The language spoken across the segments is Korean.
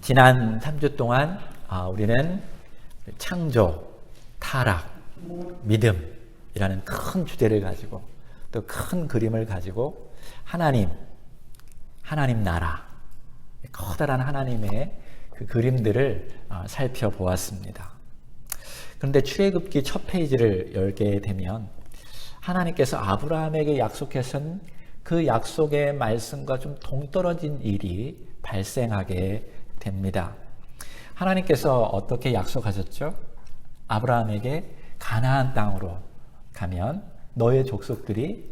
지난 3주 동안 우리는 창조, 타락, 믿음이라는 큰 주제를 가지고 또 큰 그림을 가지고 하나님 나라, 커다란 하나님의 그 그림들을 살펴보았습니다. 그런데 출애굽기 첫 페이지를 열게 되면 하나님께서 아브라함에게 약속하신 그 약속의 말씀과 좀 동떨어진 일이 발생하게 됩니다. 하나님께서 어떻게 약속하셨죠? 아브라함에게 가나안 땅으로 가면 너의 족속들이,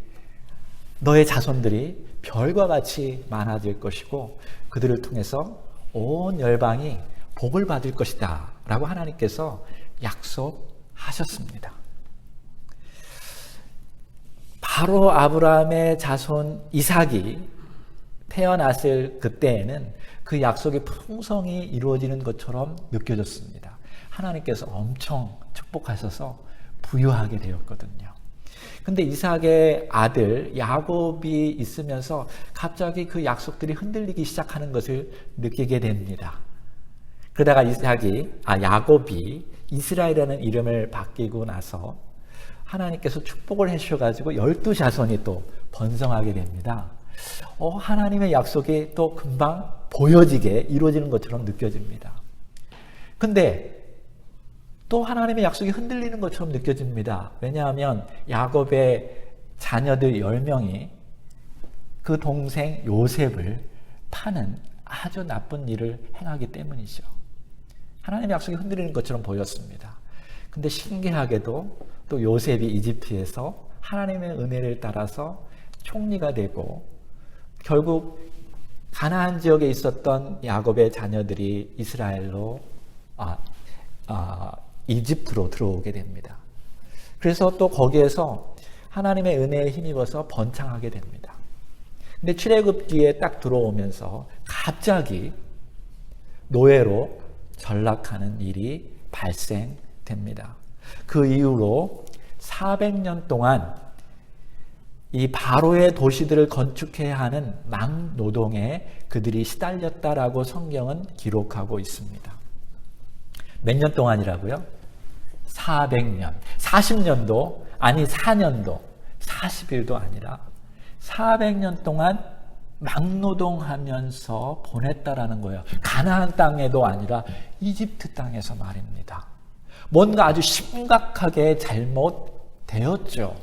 너의 자손들이 별과 같이 많아질 것이고 그들을 통해서 온 열방이 복을 받을 것이다 라고 하나님께서 약속하셨습니다. 바로 아브라함의 자손 이삭이 태어났을 그때에는 그 약속이 풍성히 이루어지는 것처럼 느껴졌습니다. 하나님께서 엄청 축복하셔서 부유하게 되었거든요. 근데 이삭의 아들 야곱이 있으면서 갑자기 그 약속들이 흔들리기 시작하는 것을 느끼게 됩니다. 그러다가 야곱이 이스라엘이라는 이름을 바뀌고 나서 하나님께서 축복을 해주셔가지고 12자손이 또 번성하게 됩니다. 하나님의 약속이 또 금방 보여지게 이루어지는 것처럼 느껴집니다. 근데 또 하나님의 약속이 흔들리는 것처럼 느껴집니다. 왜냐하면 야곱의 자녀들 10명이 그 동생 요셉을 파는 아주 나쁜 일을 행하기 때문이죠. 하나님의 약속이 흔들리는 것처럼 보였습니다. 근데 신기하게도 또 요셉이 이집트에서 하나님의 은혜를 따라서 총리가 되고 결국 가나안 지역에 있었던 야곱의 자녀들이 이스라엘로 이집트로 들어오게 됩니다. 그래서 또 거기에서 하나님의 은혜에 힘입어서 번창하게 됩니다. 근데 출애굽기에 딱 들어오면서 갑자기 노예로 전락하는 일이 발생됩니다. 그 이후로 400년 동안 이 바로의 도시들을 건축해야 하는 막노동에 그들이 시달렸다라고 성경은 기록하고 있습니다. 몇 년 동안이라고요? 400년. 40년도, 아니 4년도, 40일도 아니라 400년 동안 막노동하면서 보냈다라는 거예요. 가나안 땅에도 아니라 이집트 땅에서 말입니다. 뭔가 아주 심각하게 잘못되었죠.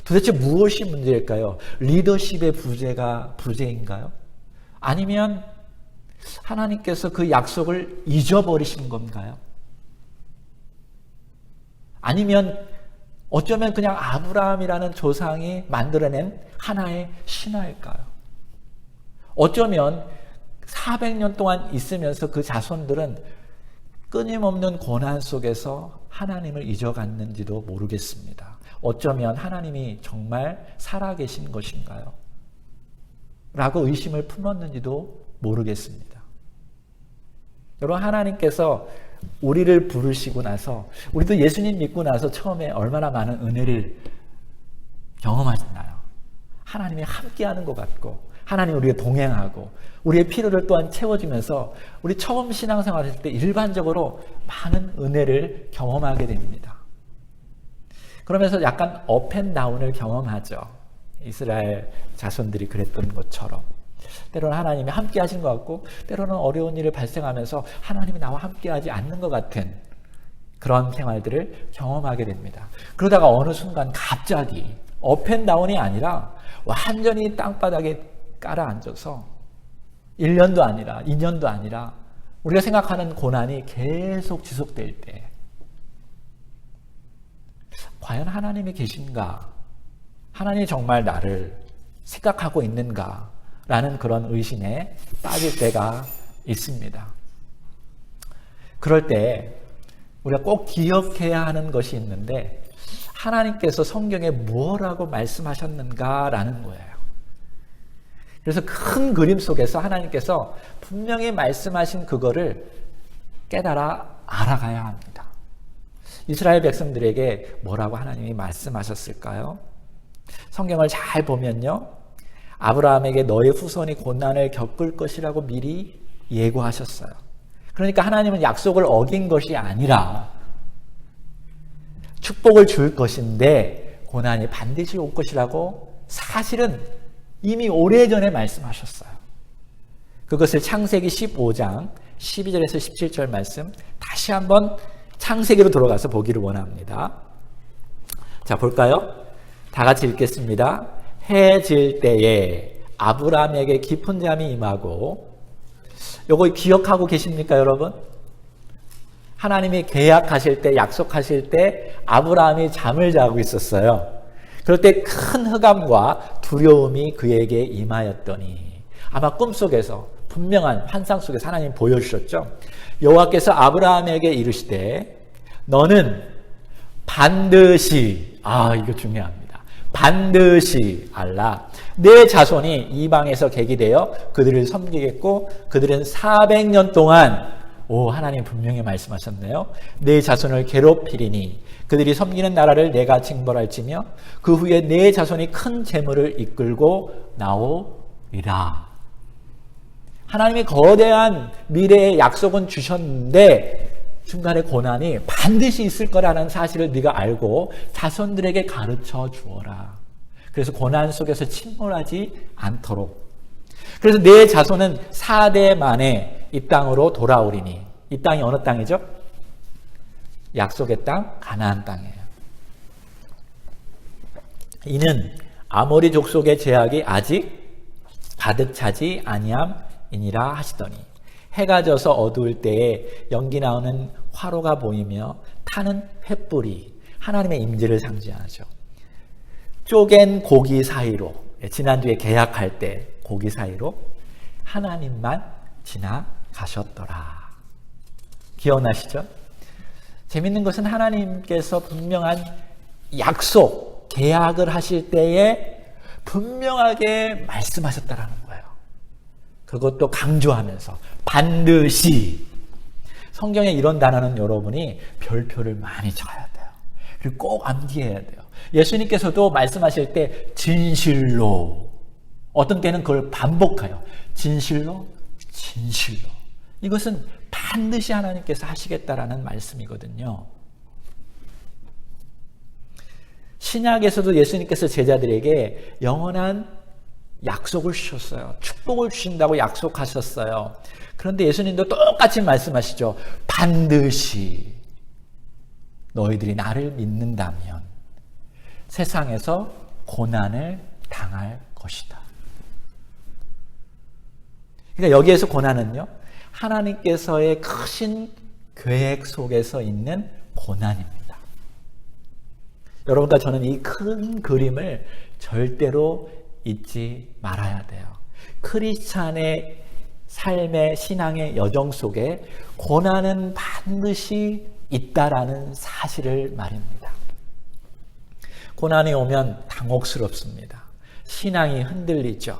도대체 무엇이 문제일까요? 리더십의 부재인가요? 아니면 하나님께서 그 약속을 잊어버리신 건가요? 아니면 어쩌면 그냥 아브라함이라는 조상이 만들어낸 하나의 신화일까요? 어쩌면 400년 동안 있으면서 그 자손들은 끊임없는 고난 속에서 하나님을 잊어갔는지도 모르겠습니다. 어쩌면 하나님이 정말 살아계신 것인가요? 라고 의심을 품었는지도 모르겠습니다. 여러분, 하나님께서 우리를 부르시고 나서, 우리도 예수님 믿고 나서 처음에 얼마나 많은 은혜를 경험하셨나요? 하나님이 함께하는 것 같고, 하나님 우리가 동행하고, 우리의 필요를 또한 채워주면서 우리 처음 신앙생활 할 때 일반적으로 많은 은혜를 경험하게 됩니다. 그러면서 약간 업앤다운을 경험하죠. 이스라엘 자손들이 그랬던 것처럼. 때로는 하나님이 함께 하신 것 같고 때로는 어려운 일이 발생하면서 하나님이 나와 함께 하지 않는 것 같은 그런 생활들을 경험하게 됩니다. 그러다가 어느 순간 갑자기 업앤다운이 아니라 완전히 땅바닥에 깔아앉아서 1년도 아니라 2년도 아니라 우리가 생각하는 고난이 계속 지속될 때 과연 하나님이 계신가? 하나님이 정말 나를 생각하고 있는가? 라는 그런 의심에 빠질 때가 있습니다. 그럴 때 우리가 꼭 기억해야 하는 것이 있는데 하나님께서 성경에 뭐라고 말씀하셨는가라는 거예요. 그래서 큰 그림 속에서 하나님께서 분명히 말씀하신 그거를 깨달아 알아가야 합니다. 이스라엘 백성들에게 뭐라고 하나님이 말씀하셨을까요? 성경을 잘 보면요. 아브라함에게 너의 후손이 고난을 겪을 것이라고 미리 예고하셨어요. 그러니까 하나님은 약속을 어긴 것이 아니라 축복을 줄 것인데 고난이 반드시 올 것이라고 사실은 이미 오래전에 말씀하셨어요. 그것을 창세기 15장 12절에서 17절 말씀 다시 한번 창세기로 돌아가서 보기를 원합니다. 자, 볼까요? 다 같이 읽겠습니다. 해 질 때에 아브라함에게 깊은 잠이 임하고, 요거 기억하고 계십니까, 여러분? 하나님이 계약하실 때, 약속하실 때 아브라함이 잠을 자고 있었어요. 그럴 때 큰 흑암과 두려움이 그에게 임하였더니, 아마 꿈속에서 분명한 환상 속에서 하나님이 보여주셨죠. 여호와께서 아브라함에게 이르시되 너는 반드시, 이거 중요합니다. 반드시 알라. 내 자손이 이방에서 객이 되어 그들을 섬기겠고 그들은 400년 동안, 하나님 분명히 말씀하셨네요. 내 자손을 괴롭히리니 그들이 섬기는 나라를 내가 징벌할지며 그 후에 내 자손이 큰 재물을 이끌고 나오리라. 하나님이 거대한 미래의 약속은 주셨는데 중간에 고난이 반드시 있을 거라는 사실을 네가 알고 자손들에게 가르쳐 주어라. 그래서 고난 속에서 침몰하지 않도록. 그래서 내 자손은 4대 만에 이 땅으로 돌아오리니, 이 땅이 어느 땅이죠? 약속의 땅, 가나안 땅이에요. 이는 아모리 족속의 제약이 아직 가득 차지 아니함이니라 하시더니, 해가 져서 어두울 때에 연기 나오는 화로가 보이며 타는 횃불이 하나님의 임재를 상징하죠. 쪼갠 고기 사이로, 지난주에 계약할 때 고기 사이로 하나님만 지나가셨더라. 기억나시죠? 재밌는 것은 하나님께서 분명한 약속, 계약을 하실 때에 분명하게 말씀하셨다라는 거예요. 그것도 강조하면서 반드시. 성경에 이런 단어는 여러분이 별표를 많이 쳐야 돼요. 그리고 꼭 암기해야 돼요. 예수님께서도 말씀하실 때 진실로, 어떤 때는 그걸 반복해요. 진실로, 진실로. 이것은 반드시 하나님께서 하시겠다라는 말씀이거든요. 신약에서도 예수님께서 제자들에게 영원한 약속을 주셨어요. 축복을 주신다고 약속하셨어요. 그런데 예수님도 똑같이 말씀하시죠. 반드시 너희들이 나를 믿는다면 세상에서 고난을 당할 것이다. 그러니까 여기에서 고난은요, 하나님께서의 크신 계획 속에서 있는 고난입니다. 여러분과 저는 이 큰 그림을 절대로 잊지 말아야 돼요. 크리스찬의 삶의 신앙의 여정 속에 고난은 반드시 있다라는 사실을 말입니다. 고난이 오면 당혹스럽습니다. 신앙이 흔들리죠.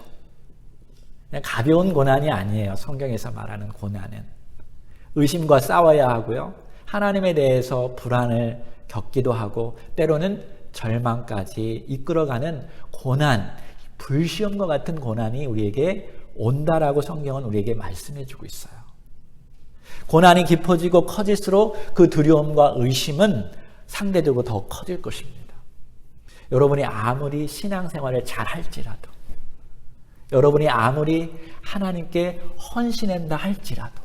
그냥 가벼운 고난이 아니에요. 성경에서 말하는 고난은. 의심과 싸워야 하고요. 하나님에 대해서 불안을 겪기도 하고 때로는 절망까지 이끌어가는 고난, 불시험과 같은 고난이 우리에게 온다라고 성경은 우리에게 말씀해 주고 있어요. 고난이 깊어지고 커질수록 그 두려움과 의심은 상대적으로 더 커질 것입니다. 여러분이 아무리 신앙생활을 잘 할지라도, 여러분이 아무리 하나님께 헌신한다 할지라도,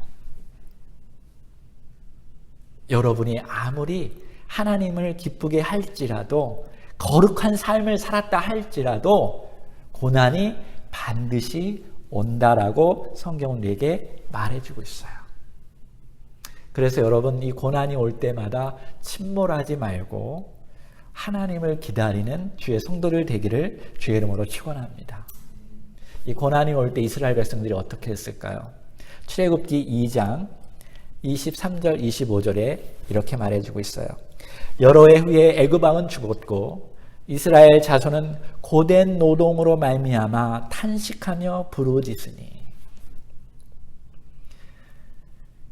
여러분이 아무리 하나님을 기쁘게 할지라도, 거룩한 삶을 살았다 할지라도 고난이 반드시 온다라고 성경은 우리에게 말해주고 있어요. 그래서 여러분, 이 고난이 올 때마다 침몰하지 말고 하나님을 기다리는 주의 성도들 되기를 주의 이름으로 축원합니다. 이 고난이 올 때 이스라엘 백성들이 어떻게 했을까요? 출애굽기 2장 23절 25절에 이렇게 말해주고 있어요. 여러 해 후에 애굽 왕은 죽었고 이스라엘 자손은 고된 노동으로 말미암아 탄식하며 부르짖으니.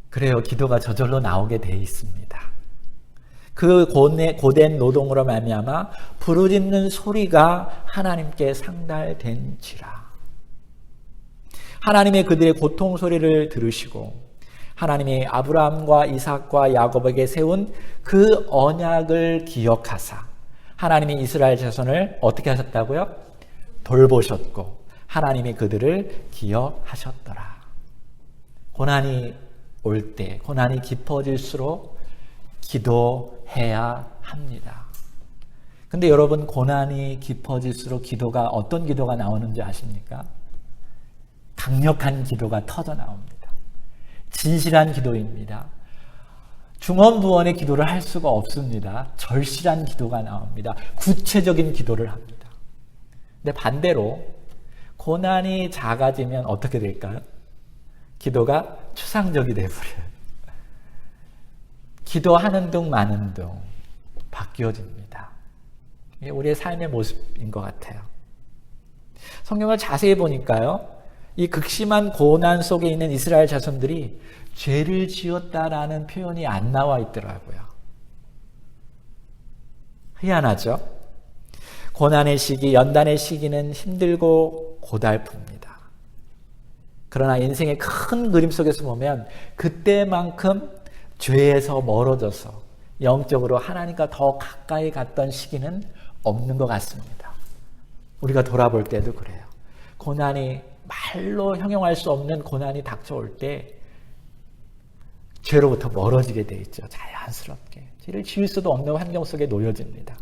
그래요. 기도가 저절로 나오게 돼 있습니다. 그 고된 노동으로 말미암아 부르짖는 소리가 하나님께 상달된지라. 하나님의 그들의 고통 소리를 들으시고 하나님이 아브라함과 이삭과 야곱에게 세운 그 언약을 기억하사 하나님이 이스라엘 자손을 어떻게 하셨다고요? 돌보셨고 하나님이 그들을 기억하셨더라. 고난이 올 때, 고난이 깊어질수록 기도해야 합니다. 근데 여러분, 고난이 깊어질수록 기도가 어떤 기도가 나오는지 아십니까? 강력한 기도가 터져 나옵니다. 진실한 기도입니다. 중언부언의 기도를 할 수가 없습니다. 절실한 기도가 나옵니다. 구체적인 기도를 합니다. 근데 반대로 고난이 작아지면 어떻게 될까요? 기도가 추상적이 되어버려요. 기도하는 둥 마는 둥 바뀌어집니다. 이게 우리의 삶의 모습인 것 같아요. 성경을 자세히 보니까요, 이 극심한 고난 속에 있는 이스라엘 자손들이 죄를 지었다라는 표현이 안 나와 있더라고요. 희한하죠? 고난의 시기, 연단의 시기는 힘들고 고달픕니다. 그러나 인생의 큰 그림 속에서 보면 그때만큼 죄에서 멀어져서 영적으로 하나님과 더 가까이 갔던 시기는 없는 것 같습니다. 우리가 돌아볼 때도 그래요. 고난이 말로 형용할 수 없는 고난이 닥쳐올 때 죄로부터 멀어지게 돼 있죠. 자연스럽게. 죄를 지을 수도 없는 환경 속에 놓여집니다.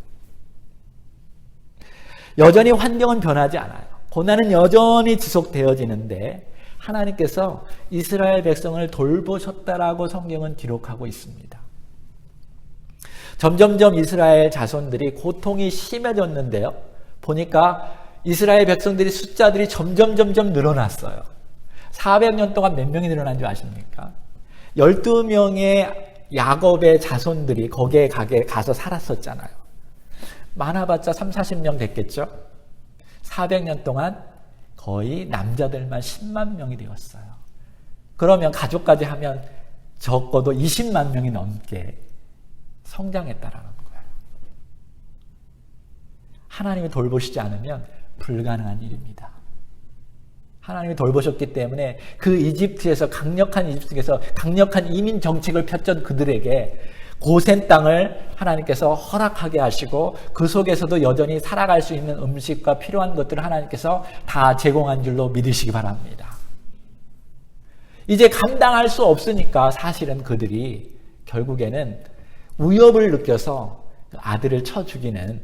여전히 환경은 변하지 않아요. 고난은 여전히 지속되어지는데 하나님께서 이스라엘 백성을 돌보셨다라고 성경은 기록하고 있습니다. 점점점 이스라엘 자손들이 고통이 심해졌는데요. 보니까 이스라엘 백성들이 숫자들이 점점 늘어났어요. 400년 동안 몇 명이 늘어난 줄 아십니까? 12명의 야곱의 자손들이 거기에 가서 살았었잖아요. 많아봤자 30-40명 됐겠죠? 400년 동안 거의 남자들만 10만 명이 되었어요. 그러면 가족까지 하면 적어도 20만 명이 넘게 성장했다라는 거예요. 하나님이 돌보시지 않으면 불가능한 일입니다. 하나님이 돌보셨기 때문에 그 이집트에서 강력한 이집트에서 강력한 이민 정책을 폈던 그들에게 고센 땅을 하나님께서 허락하게 하시고 그 속에서도 여전히 살아갈 수 있는 음식과 필요한 것들을 하나님께서 다 제공한 줄로 믿으시기 바랍니다. 이제 감당할 수 없으니까 사실은 그들이 결국에는 위협을 느껴서 아들을 쳐 죽이는,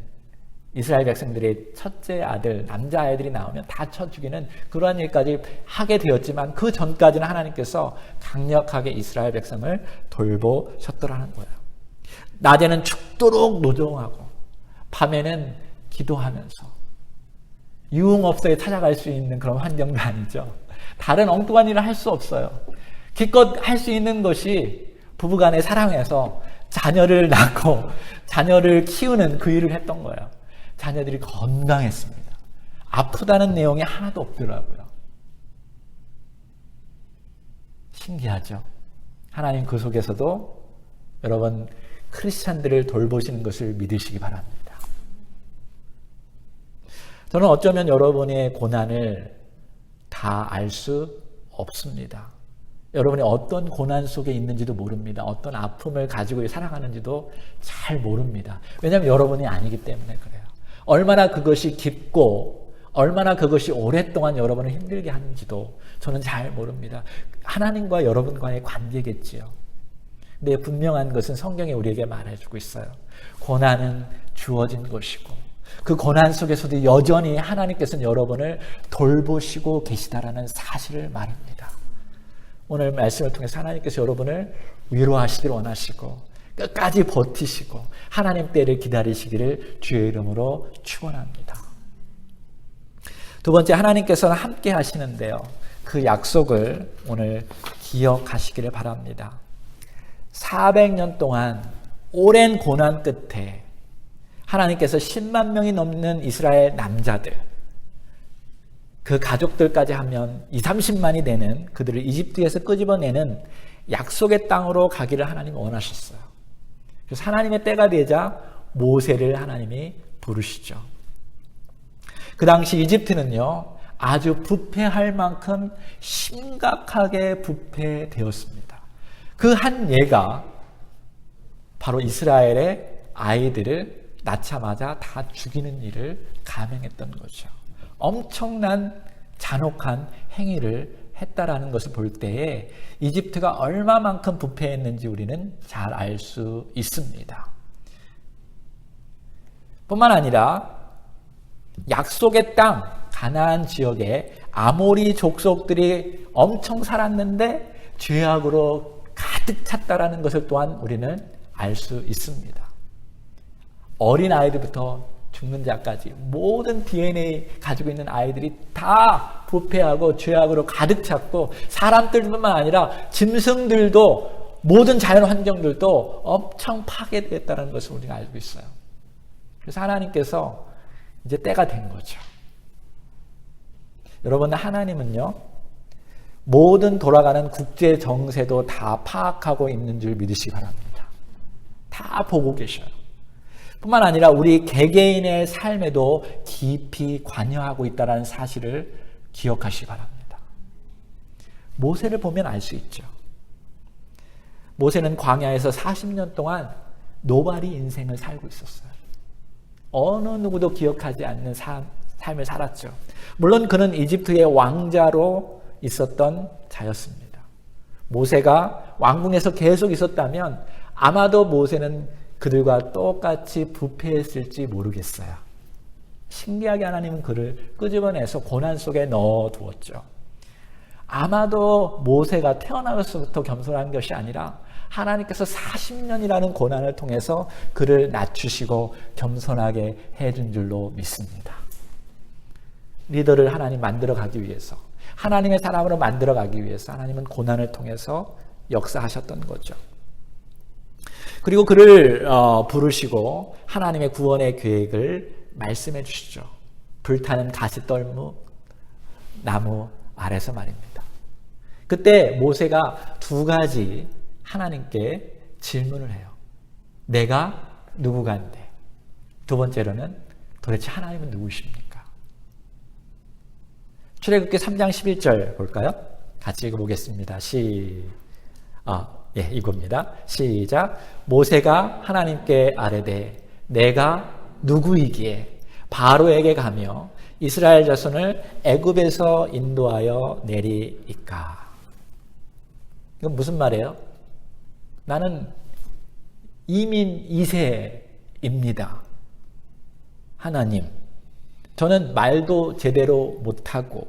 이스라엘 백성들의 첫째 아들, 남자아이들이 나오면 다 쳐 죽이는 그러한 일까지 하게 되었지만 그 전까지는 하나님께서 강력하게 이스라엘 백성을 돌보셨더라는 거예요. 낮에는 죽도록 노종하고 밤에는 기도하면서 유흥업소에 찾아갈 수 있는 그런 환경도 아니죠. 다른 엉뚱한 일을 할 수 없어요. 기껏 할 수 있는 것이 부부간의 사랑해서 자녀를 낳고 자녀를 키우는 그 일을 했던 거예요. 자녀들이 건강했습니다. 아프다는 내용이 하나도 없더라고요. 신기하죠? 하나님 그 속에서도 여러분 크리스찬들을 돌보시는 것을 믿으시기 바랍니다. 저는 어쩌면 여러분의 고난을 다 알 수 없습니다. 여러분이 어떤 고난 속에 있는지도 모릅니다. 어떤 아픔을 가지고 살아가는지도 잘 모릅니다. 왜냐하면 여러분이 아니기 때문에 그래요. 얼마나 그것이 깊고 얼마나 그것이 오랫동안 여러분을 힘들게 하는지도 저는 잘 모릅니다. 하나님과 여러분과의 관계겠지요. 근데 분명한 것은 성경이 우리에게 말해주고 있어요. 고난은 주어진 것이고 그 고난 속에서도 여전히 하나님께서는 여러분을 돌보시고 계시다라는 사실을 말합니다. 오늘 말씀을 통해서 하나님께서 여러분을 위로하시길 원하시고 끝까지 버티시고 하나님 때를 기다리시기를 주의 이름으로 축원합니다. 두 번째, 하나님께서는 함께 하시는데요. 그 약속을 오늘 기억하시기를 바랍니다. 400년 동안 오랜 고난 끝에 하나님께서 10만 명이 넘는 이스라엘 남자들, 그 가족들까지 하면 20-30만이 되는 그들을 이집트에서 끄집어내는 약속의 땅으로 가기를 하나님이 원하셨어요. 그래서 하나님의 때가 되자 모세를 하나님이 부르시죠. 그 당시 이집트는요, 아주 부패할 만큼 심각하게 부패되었습니다. 그 한 예가 바로 이스라엘의 아이들을 낳자마자 다 죽이는 일을 감행했던 거죠. 엄청난 잔혹한 행위를 했다라는 것을 볼 때에 이집트가 얼마만큼 부패했는지 우리는 잘 알 수 있습니다. 뿐만 아니라 약속의 땅 가나안 지역에 아모리 족속들이 엄청 살았는데 죄악으로 가득 찼다라는 것을 또한 우리는 알 수 있습니다. 어린 아이들부터 죽는 자까지 모든 DNA 가지고 있는 아이들이 다 부패하고 죄악으로 가득 찼고 사람들뿐만 아니라 짐승들도 모든 자연 환경들도 엄청 파괴되었다는 것을 우리가 알고 있어요. 그래서 하나님께서 이제 때가 된 거죠. 여러분, 하나님은요, 모든 돌아가는 국제 정세도 다 파악하고 있는 줄 믿으시기 바랍니다. 다 보고 계셔요. 뿐만 아니라 우리 개개인의 삶에도 깊이 관여하고 있다는 사실을 기억하시기 바랍니다. 모세를 보면 알 수 있죠. 모세는 광야에서 40년 동안 노발이 인생을 살고 있었어요. 어느 누구도 기억하지 않는 삶을 살았죠. 물론 그는 이집트의 왕자로 있었던 자였습니다. 모세가 왕궁에서 계속 있었다면 아마도 모세는 그들과 똑같이 부패했을지 모르겠어요. 신기하게 하나님은 그를 끄집어내서 고난 속에 넣어두었죠. 아마도 모세가 태어나서부터 겸손한 것이 아니라 하나님께서 40년이라는 고난을 통해서 그를 낮추시고 겸손하게 해준 줄로 믿습니다. 리더를 하나님 만들어가기 위해서, 하나님의 사람으로 만들어가기 위해서 하나님은 고난을 통해서 역사하셨던 거죠. 그리고 그를 부르시고 하나님의 구원의 계획을 말씀해 주시죠. 불타는 가시떨무 나무 아래서 말입니다. 그때 모세가 두 가지 하나님께 질문을 해요. 내가 누구간데? 두 번째로는 도대체 하나님은 누구십니까? 출애굽기 3장 11절 볼까요? 같이 읽어보겠습니다. 이겁니다. 시작. 모세가 하나님께 아뢰되 내가 누구이기에 바로에게 가며 이스라엘 자손을 애굽에서 인도하여 내리이까? 이건 무슨 말이에요? 나는 이민 2세입니다. 하나님, 저는 말도 제대로 못하고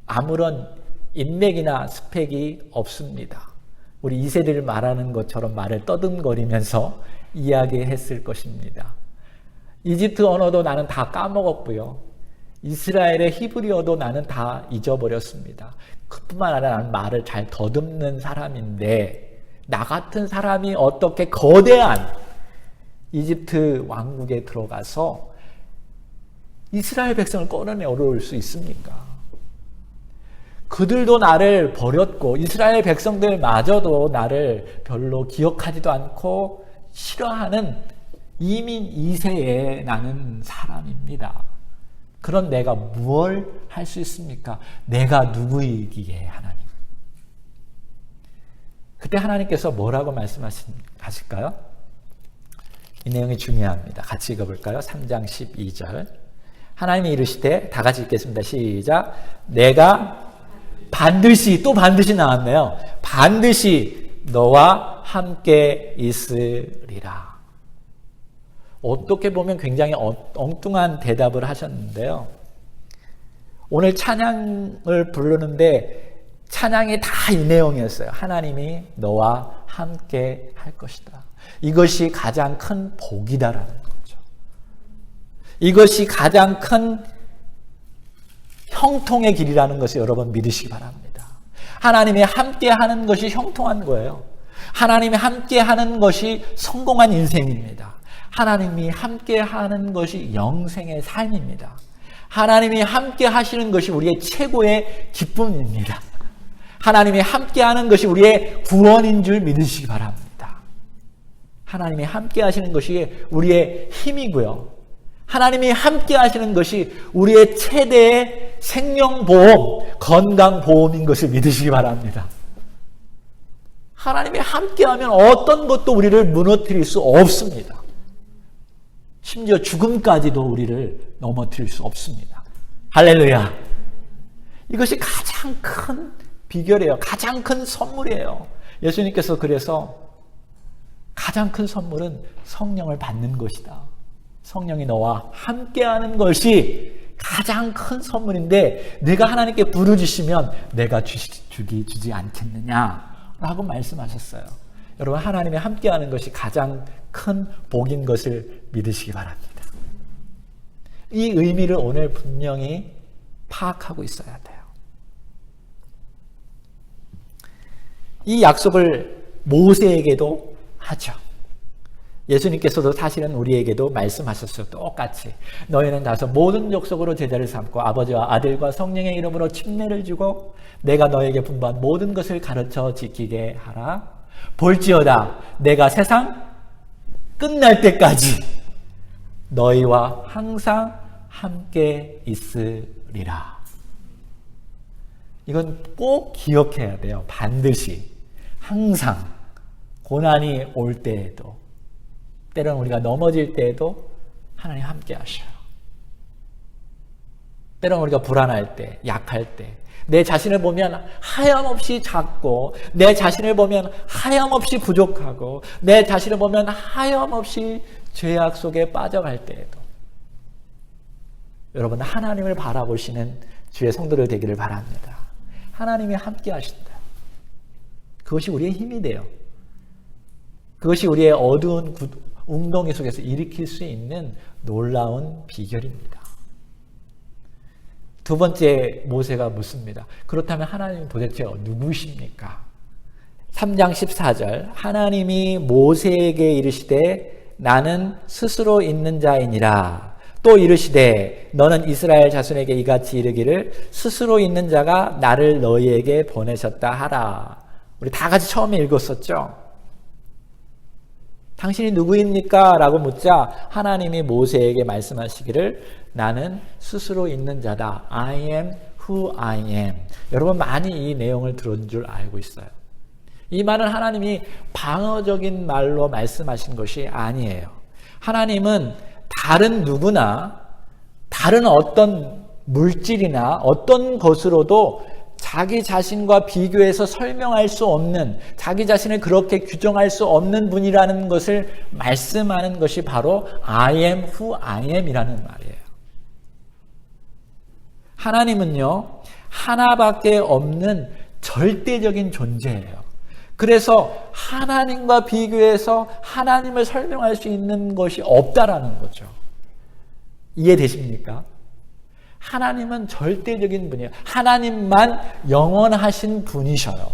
아무런 인맥이나 스펙이 없습니다. 우리 2세들을 말하는 것처럼 말을 떠듬거리면서 이야기했을 것입니다. 이집트 언어도 나는 다 까먹었고요. 이스라엘의 히브리어도 나는 다 잊어버렸습니다. 그뿐만 아니라 나는 말을 잘 더듬는 사람인데 나 같은 사람이 어떻게 거대한 이집트 왕국에 들어가서 이스라엘 백성을 끌어내올 수 있습니까? 그들도 나를 버렸고 이스라엘 백성들마저도 나를 별로 기억하지도 않고 싫어하는 이민 2세의 나는 사람입니다. 그런 내가 무엇을 할 수 있습니까? 내가 누구이기에 하나님. 그때 하나님께서 뭐라고 말씀하실까요? 이 내용이 중요합니다. 같이 읽어볼까요? 3장 12절. 하나님이 이르시되, 다 같이 읽겠습니다. 시작. 내가 반드시, 또 반드시 나왔네요. 반드시 너와 함께 있으리라. 어떻게 보면 굉장히 엉뚱한 대답을 하셨는데요. 오늘 찬양을 부르는데 찬양이 다 이 내용이었어요. 하나님이 너와 함께 할 것이다. 이것이 가장 큰 복이다라는 거죠. 이것이 가장 큰 형통의 길이라는 것을 여러분 믿으시기 바랍니다. 하나님이 함께 하는 것이 형통한 거예요. 하나님이 함께 하는 것이 성공한 인생입니다. 하나님이 함께 하는 것이 영생의 삶입니다. 하나님이 함께 하시는 것이 우리의 최고의 기쁨입니다. 하나님이 함께 하는 것이 우리의 구원인 줄 믿으시기 바랍니다. 하나님이 함께 하시는 것이 우리의 힘이고요. 하나님이 함께 하시는 것이 우리의 최대의 생명보험, 건강보험인 것을 믿으시기 바랍니다. 하나님이 함께하면 어떤 것도 우리를 무너뜨릴 수 없습니다. 심지어 죽음까지도 우리를 넘어뜨릴 수 없습니다. 할렐루야. 이것이 가장 큰 비결이에요. 가장 큰 선물이에요. 예수님께서 그래서 가장 큰 선물은 성령을 받는 것이다. 성령이 너와 함께하는 것이 가장 큰 선물인데 내가 하나님께 부르짖으면 내가 주지 않겠느냐라고 말씀하셨어요. 여러분, 하나님이 함께하는 것이 가장 큰 복인 것을 믿으시기 바랍니다. 이 의미를 오늘 분명히 파악하고 있어야 돼요. 이 약속을 모세에게도 하죠. 예수님께서도 사실은 우리에게도 말씀하셨어요. 똑같이 너희는 가서 모든 족속으로 제자를 삼고 아버지와 아들과 성령의 이름으로 침례를 주고 내가 너에게 분부한 모든 것을 가르쳐 지키게 하라. 볼지어다 내가 세상 끝날 때까지 너희와 항상 함께 있으리라. 이건 꼭 기억해야 돼요. 반드시 항상 고난이 올 때에도 때로는 우리가 넘어질 때에도 하나님 함께 하셔요. 때로는 우리가 불안할 때, 약할 때, 내 자신을 보면 하염없이 작고, 내 자신을 보면 하염없이 부족하고, 내 자신을 보면 하염없이 죄악 속에 빠져갈 때에도 여러분, 하나님을 바라보시는 주의 성도들 되기를 바랍니다. 하나님이 함께 하신다. 그것이 우리의 힘이 돼요. 그것이 우리의 어두운 웅덩이 속에서 일으킬 수 있는 놀라운 비결입니다. 두 번째, 모세가 묻습니다. 그렇다면 하나님은 도대체 누구십니까? 3장 14절 하나님이 모세에게 이르시되 나는 스스로 있는 자이니라. 또 이르시되 너는 이스라엘 자손에게 이같이 이르기를 스스로 있는 자가 나를 너희에게 보내셨다 하라. 우리 다 같이 처음에 읽었었죠. 당신이 누구입니까? 라고 묻자 하나님이 모세에게 말씀하시기를 나는 스스로 있는 자다. I am who I am. 여러분 많이 이 내용을 들은 줄 알고 있어요. 이 말은 하나님이 방어적인 말로 말씀하신 것이 아니에요. 하나님은 다른 누구나 다른 어떤 물질이나 어떤 것으로도 자기 자신과 비교해서 설명할 수 없는, 자기 자신을 그렇게 규정할 수 없는 분이라는 것을 말씀하는 것이 바로 I am who I am 이라는 말이에요. 하나님은요, 하나밖에 없는 절대적인 존재예요. 그래서 하나님과 비교해서 하나님을 설명할 수 있는 것이 없다라는 거죠. 이해되십니까? 하나님은 절대적인 분이에요. 하나님만 영원하신 분이셔요.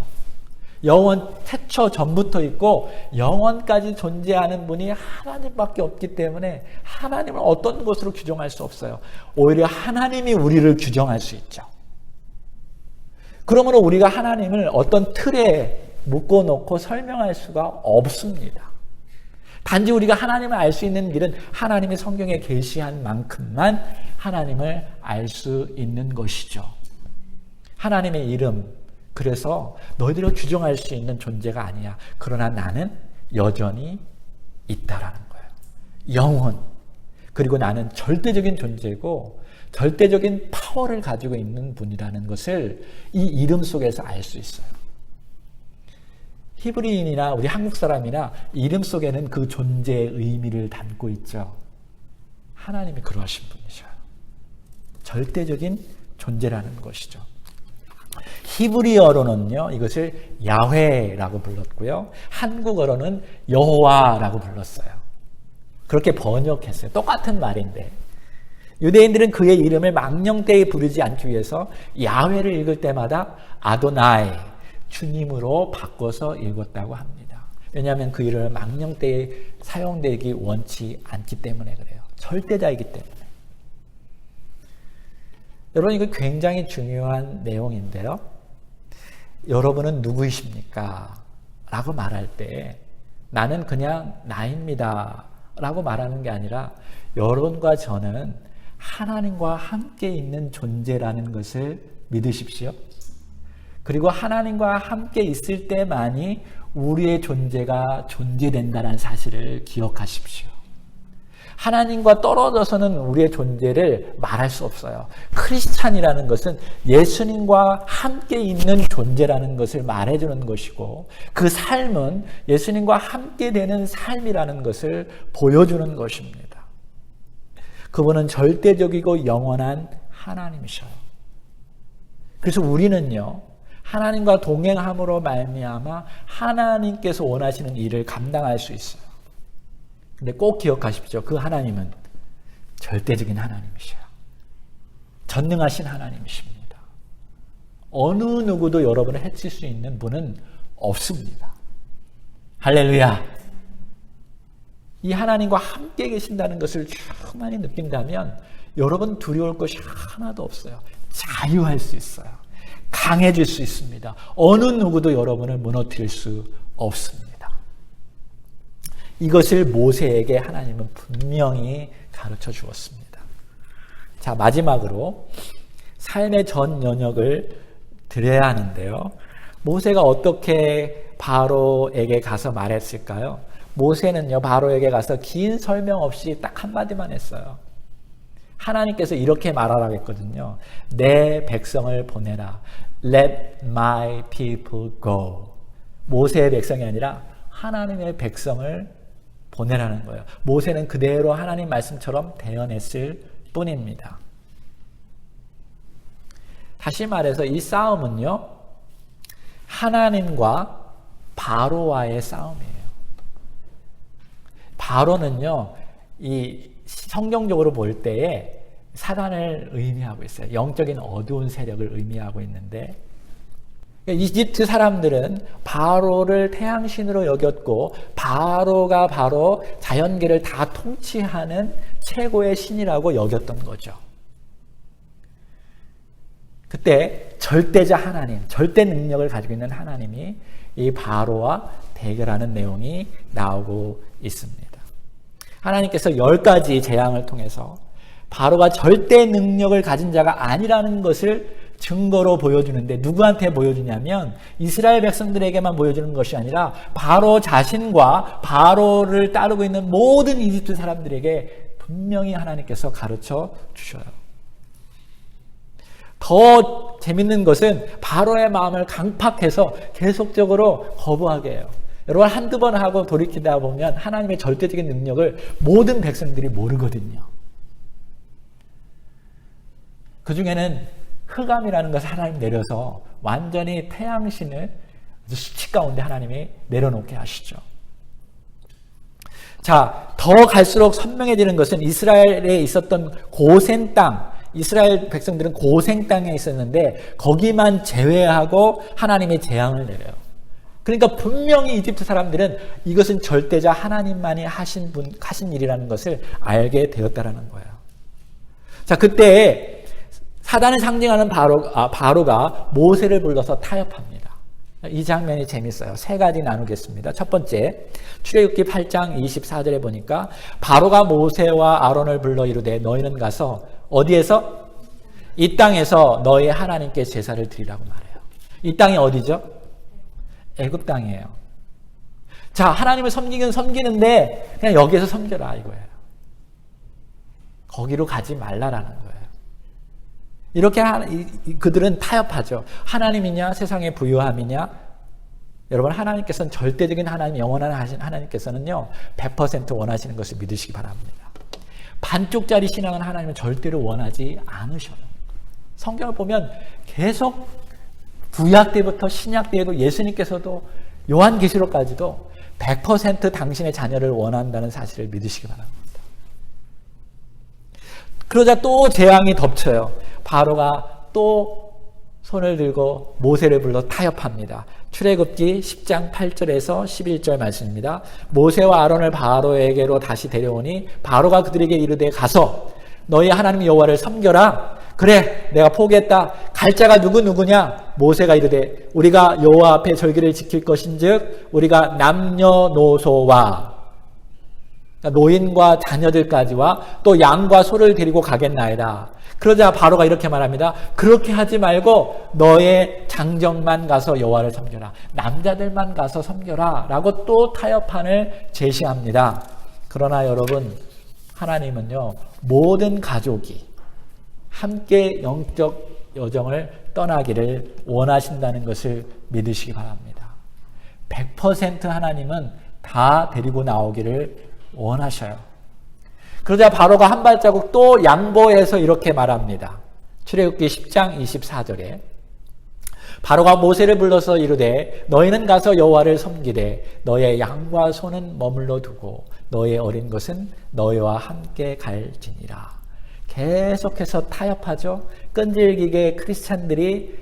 영원 태초 전부터 있고 영원까지 존재하는 분이 하나님밖에 없기 때문에 하나님을 어떤 것으로 규정할 수 없어요. 오히려 하나님이 우리를 규정할 수 있죠. 그러므로 우리가 하나님을 어떤 틀에 묶어놓고 설명할 수가 없습니다. 단지 우리가 하나님을 알 수 있는 길은 하나님이 성경에 계시한 만큼만 하나님을 알 수 있는 것이죠. 하나님의 이름, 그래서 너희들을 규정할 수 있는 존재가 아니야. 그러나 나는 여전히 있다라는 거예요. 영원. 그리고 나는 절대적인 존재고 절대적인 파워를 가지고 있는 분이라는 것을 이 이름 속에서 알 수 있어요. 히브리인이나 우리 한국 사람이나 이름 속에는 그 존재의 의미를 담고 있죠. 하나님이 그러하신 분이셔요. 절대적인 존재라는 것이죠. 히브리어로는요, 이것을 야훼라고 불렀고요. 한국어로는 여호와라고 불렀어요. 그렇게 번역했어요. 똑같은 말인데. 유대인들은 그의 이름을 망령되이 부르지 않기 위해서 야훼를 읽을 때마다 아도나이, 주님으로 바꿔서 읽었다고 합니다. 왜냐하면 그 이름을 망령되이 사용되기 원치 않기 때문에 그래요. 절대자이기 때문에. 여러분, 이거 굉장히 중요한 내용인데요. 여러분은 누구이십니까? 라고 말할 때 나는 그냥 나입니다 라고 말하는 게 아니라 여러분과 저는 하나님과 함께 있는 존재라는 것을 믿으십시오. 그리고 하나님과 함께 있을 때만이 우리의 존재가 존재된다는 사실을 기억하십시오. 하나님과 떨어져서는 우리의 존재를 말할 수 없어요. 크리스찬이라는 것은 예수님과 함께 있는 존재라는 것을 말해주는 것이고, 그 삶은 예수님과 함께 되는 삶이라는 것을 보여주는 것입니다. 그분은 절대적이고 영원한 하나님이셔요. 그래서 우리는요, 하나님과 동행함으로 말미암아 하나님께서 원하시는 일을 감당할 수 있어요. 근데 꼭 기억하십시오. 그 하나님은 절대적인 하나님이셔요. 전능하신 하나님이십니다. 어느 누구도 여러분을 해칠 수 있는 분은 없습니다. 할렐루야! 이 하나님과 함께 계신다는 것을 충만히 느낀다면 여러분 두려울 것이 하나도 없어요. 자유할 수 있어요. 강해질 수 있습니다. 어느 누구도 여러분을 무너뜨릴 수 없습니다. 이것을 모세에게 하나님은 분명히 가르쳐 주었습니다. 자, 마지막으로 삶의 전 연역을 드려야 하는데요. 모세가 어떻게 바로에게 가서 말했을까요? 모세는요, 바로에게 가서 긴 설명 없이 딱 한마디만 했어요. 하나님께서 이렇게 말하라고 했거든요. 내 백성을 보내라. Let my people go. 모세의 백성이 아니라 하나님의 백성을 보내라는 거예요. 모세는 그대로 하나님 말씀처럼 대언했을 뿐입니다. 다시 말해서 이 싸움은요, 하나님과 바로와의 싸움이에요. 바로는요, 이 성경적으로 볼 때에 사단을 의미하고 있어요. 영적인 어두운 세력을 의미하고 있는데, 이집트 사람들은 바로를 태양신으로 여겼고, 바로가 바로 자연계를 다 통치하는 최고의 신이라고 여겼던 거죠. 그때 절대자 하나님, 절대 능력을 가지고 있는 하나님이 이 바로와 대결하는 내용이 나오고 있습니다. 하나님께서 10가지 재앙을 통해서 바로가 절대 능력을 가진 자가 아니라는 것을 증거로 보여주는데, 누구한테 보여주냐면 이스라엘 백성들에게만 보여주는 것이 아니라 바로 자신과 바로를 따르고 있는 모든 이집트 사람들에게 분명히 하나님께서 가르쳐 주셔요. 더 재밌는 것은 바로의 마음을 강팍해서 계속적으로 거부하게 해요. 여러분, 한두 번 하고 돌이키다 보면 하나님의 절대적인 능력을 모든 백성들이 모르거든요. 그 중에는 흑암이라는 것을 하나님 내려서 완전히 태양신을 수치 가운데 하나님이 내려놓게 하시죠. 자, 더 갈수록 선명해지는 것은 이스라엘에 있었던 고센 땅, 이스라엘 백성들은 고센 땅에 있었는데 거기만 제외하고 하나님이 재앙을 내려요. 그러니까 분명히 이집트 사람들은 이것은 절대자 하나님만이 하신 일이라는 것을 알게 되었다라는 거예요. 자, 그때 사단을 상징하는 바로가 모세를 불러서 타협합니다. 이 장면이 재밌어요. 3가지 나누겠습니다. 첫 번째, 출애굽기 8장 24절에 보니까 바로가 모세와 아론을 불러 이르되 너희는 가서 어디에서? 이 땅에서 너희 하나님께 제사를 드리라고 말해요. 이 땅이 어디죠? 애굽 땅이에요. 자, 하나님을 섬기긴 섬기는데 그냥 여기에서 섬겨라 이거예요. 거기로 가지 말라라는 거예요. 이렇게 그들은 타협하죠. 하나님이냐 세상의 부유함이냐. 여러분, 하나님께서는 절대적인 하나님, 영원한 하나님께서는요 100% 원하시는 것을 믿으시기 바랍니다. 반쪽짜리 신앙은 하나님은 절대로 원하지 않으셔요. 성경을 보면 계속 구약 때부터 신약 때에도 예수님께서도 요한계시록까지도 100% 당신의 자녀를 원한다는 사실을 믿으시기 바랍니다. 그러자 또 재앙이 덮쳐요. 바로가 또 손을 들고 모세를 불러 타협합니다. 출애굽기 10장 8절에서 11절 말씀입니다. 모세와 아론을 바로에게로 다시 데려오니 바로가 그들에게 이르되 가서 너희 하나님 여호와를 섬겨라. 그래, 내가 포기했다. 갈 자가 누구냐? 모세가 이르되 우리가 여호와 앞에 절기를 지킬 것인즉 우리가 남녀노소와 노인과 자녀들까지와 또 양과 소를 데리고 가겠나이다. 그러자 바로가 이렇게 말합니다. 그렇게 하지 말고 너의 장정만 가서 여호와를 섬겨라. 남자들만 가서 섬겨라. 라고 또 타협판을 제시합니다. 그러나 여러분, 하나님은요, 모든 가족이 함께 영적 여정을 떠나기를 원하신다는 것을 믿으시기 바랍니다. 100% 하나님은 다 데리고 나오기를 원하셔요. 그러자 바로가 한 발자국 또 양보해서 이렇게 말합니다. 출애굽기 10장 24절에 바로가 모세를 불러서 이르되 너희는 가서 여호와를 섬기되 너의 양과 소는 머물러 두고 너의 어린 것은 너희와 함께 갈지니라. 계속해서 타협하죠. 끈질기게 크리스찬들이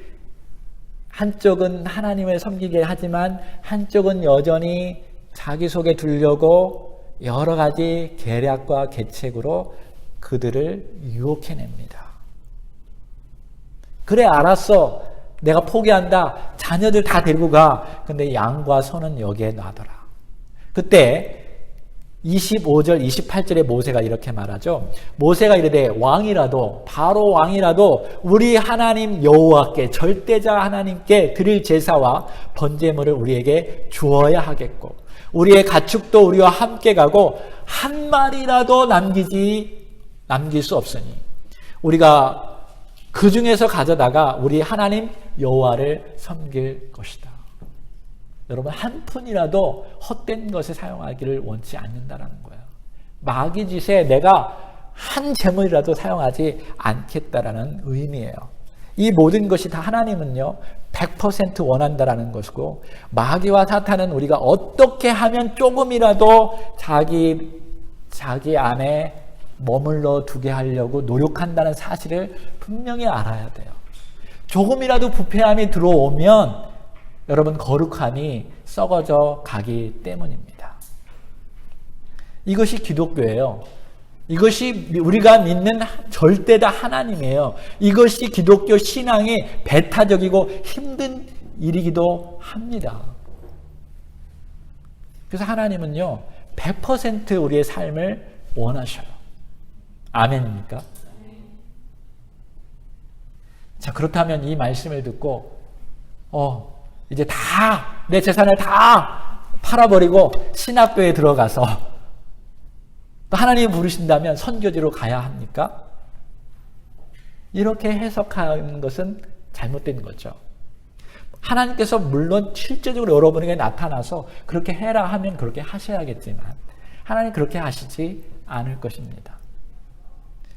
한쪽은 하나님을 섬기게 하지만 한쪽은 여전히 자기 속에 두려고 여러 가지 계략과 계책으로 그들을 유혹해냅니다. 그래, 알았어. 내가 포기한다. 자녀들 다 데리고 가. 근데 양과 소는 여기에 놔둬라. 그때 25절, 28절에 모세가 이렇게 말하죠. 모세가 이르되 왕이라도, 바로 왕이라도 우리 하나님 여호와께, 절대자 하나님께 드릴 제사와 번제물을 우리에게 주어야 하겠고 우리의 가축도 우리와 함께 가고 한 마리라도 남길 수 없으니 우리가 그 중에서 가져다가 우리 하나님 여호와를 섬길 것이다. 여러분, 한 푼이라도 헛된 것에 사용하기를 원치 않는다는 거예요. 마귀 짓에 내가 한 재물이라도 사용하지 않겠다라는 의미예요. 이 모든 것이 다 하나님은요 100% 원한다라는 것이고, 마귀와 사탄은 우리가 어떻게 하면 조금이라도 자기 안에 머물러 두게 하려고 노력한다는 사실을 분명히 알아야 돼요. 조금이라도 부패함이 들어오면 여러분, 거룩함이 썩어져 가기 때문입니다. 이것이 기독교예요. 이것이 우리가 믿는 절대 다 하나님이에요. 이것이 기독교 신앙의 배타적이고 힘든 일이기도 합니다. 그래서 하나님은요 100% 우리의 삶을 원하셔요. 아멘입니까? 자, 그렇다면 이 말씀을 듣고 이제 다 내 재산을 다 팔아버리고 신학교에 들어가서 또 하나님이 부르신다면 선교지로 가야 합니까? 이렇게 해석하는 것은 잘못된 거죠. 하나님께서 물론 실제적으로 여러분에게 나타나서 그렇게 해라 하면 그렇게 하셔야겠지만 하나님 그렇게 하시지 않을 것입니다.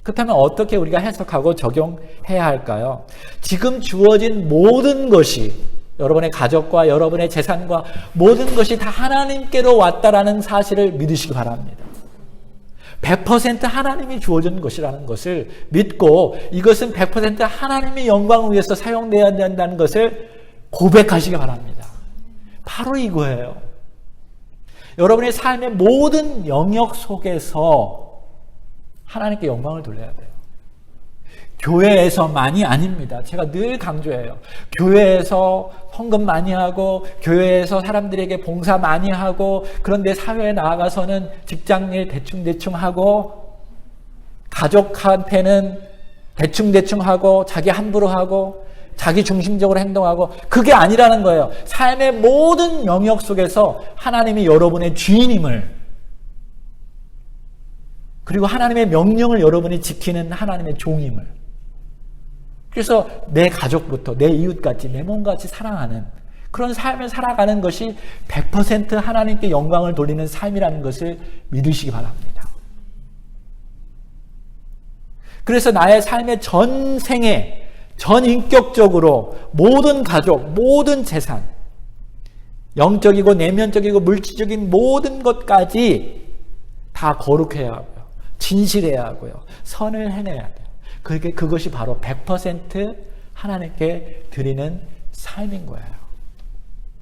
그렇다면 어떻게 우리가 해석하고 적용해야 할까요? 지금 주어진 모든 것이, 여러분의 가족과 여러분의 재산과 모든 것이 다 하나님께로 왔다라는 사실을 믿으시기 바랍니다. 100% 하나님이 주어진 것이라는 것을 믿고 이것은 100% 하나님의 영광을 위해서 사용되어야 된다는 것을 고백하시기 바랍니다. 바로 이거예요. 여러분의 삶의 모든 영역 속에서 하나님께 영광을 돌려야 돼요. 교회에서만이 아닙니다. 제가 늘 강조해요. 교회에서 헌금 많이 하고 교회에서 사람들에게 봉사 많이 하고, 그런데 사회에 나아가서는 직장일 대충대충 하고 가족한테는 대충대충 하고 자기 함부로 하고 자기 중심적으로 행동하고, 그게 아니라는 거예요. 삶의 모든 영역 속에서 하나님이 여러분의 주인임을, 그리고 하나님의 명령을 여러분이 지키는 하나님의 종임을, 그래서 내 가족부터 내 이웃같이 내 몸같이 사랑하는 그런 삶을 살아가는 것이 100% 하나님께 영광을 돌리는 삶이라는 것을 믿으시기 바랍니다. 그래서 나의 삶의 전생에 전인격적으로 모든 가족, 모든 재산, 영적이고 내면적이고 물질적인 모든 것까지 다 거룩해야 하고요. 진실해야 하고요. 선을 행해야 돼요. 그것이 바로 100% 하나님께 드리는 삶인 거예요.